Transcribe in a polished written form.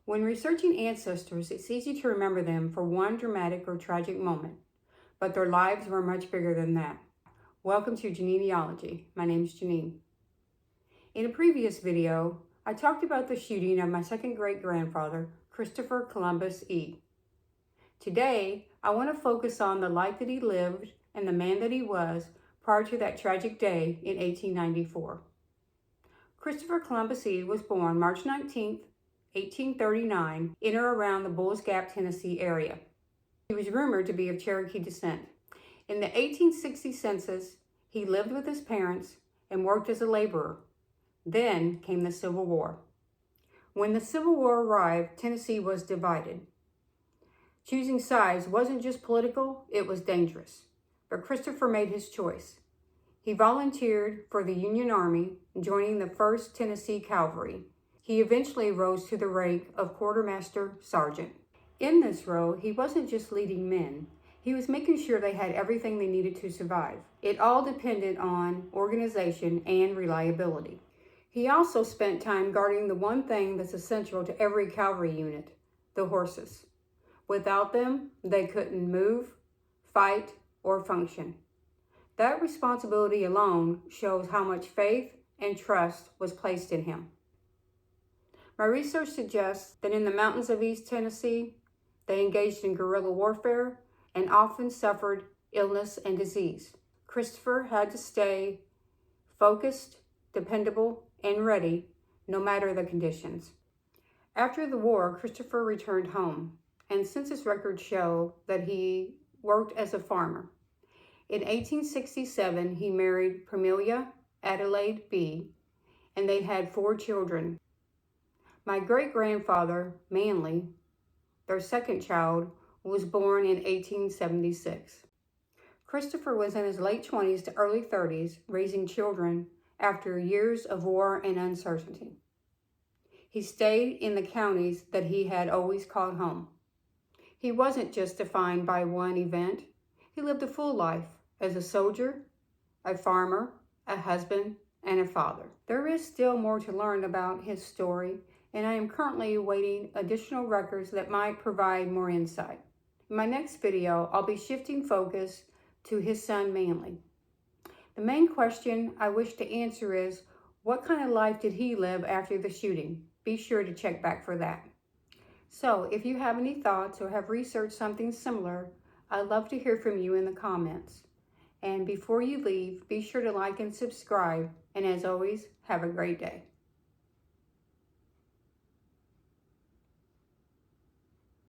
When researching ancestors, it's easy to remember them for one dramatic or tragic moment, but their lives were much bigger than that. Welcome to Janine-E-ology. My name is Janine. In a previous video, I talked about the shooting of my second great-grandfather, Christopher Columbus E. Today, I want to focus on the life that he lived and the man that he was prior to that tragic day in 1894. Christopher Columbus E. was born March 19, 1839, in or around the Bulls Gap, Tennessee area. He was rumored to be of Cherokee descent. In the 1860 census, he lived with his parents and worked as a laborer. Then came the Civil War. When the Civil War arrived, Tennessee was divided. Choosing sides wasn't just political, it was dangerous. But Christopher made his choice. He volunteered for the Union Army, joining the 1st Tennessee Cavalry. He eventually rose to the rank of quartermaster sergeant. In this role, he wasn't just leading men. He was making sure they had everything they needed to survive. It all depended on organization and reliability. He also spent time guarding the one thing that's essential to every cavalry unit, the horses. Without them, they couldn't move, fight, or function. That responsibility alone shows how much faith and trust was placed in him. My research suggests that in the mountains of East Tennessee, they engaged in guerrilla warfare and often suffered illness and disease. Christopher had to stay focused, dependable, and ready, no matter the conditions. After the war, Christopher returned home, and census records show that he worked as a farmer. In 1867, he married Pamelia Adelaide B., and they had 4 children. My great-grandfather, Manly, their second child, was born in 1876. Christopher was in his late 20s to early 30s, raising children after years of war and uncertainty. He stayed in the counties that he had always called home. He wasn't just defined by one event. He lived a full life as a soldier, a farmer, a husband, and a father. There is still more to learn about his story, and I am currently awaiting additional records that might provide more insight. In my next video, I'll be shifting focus to his son Manly. The main question I wish to answer is, what kind of life did he live after the shooting? Be sure to check back for that. So, if you have any thoughts or have researched something similar, I'd love to hear from you in the comments. And before you leave, be sure to like and subscribe. And as always, have a great day.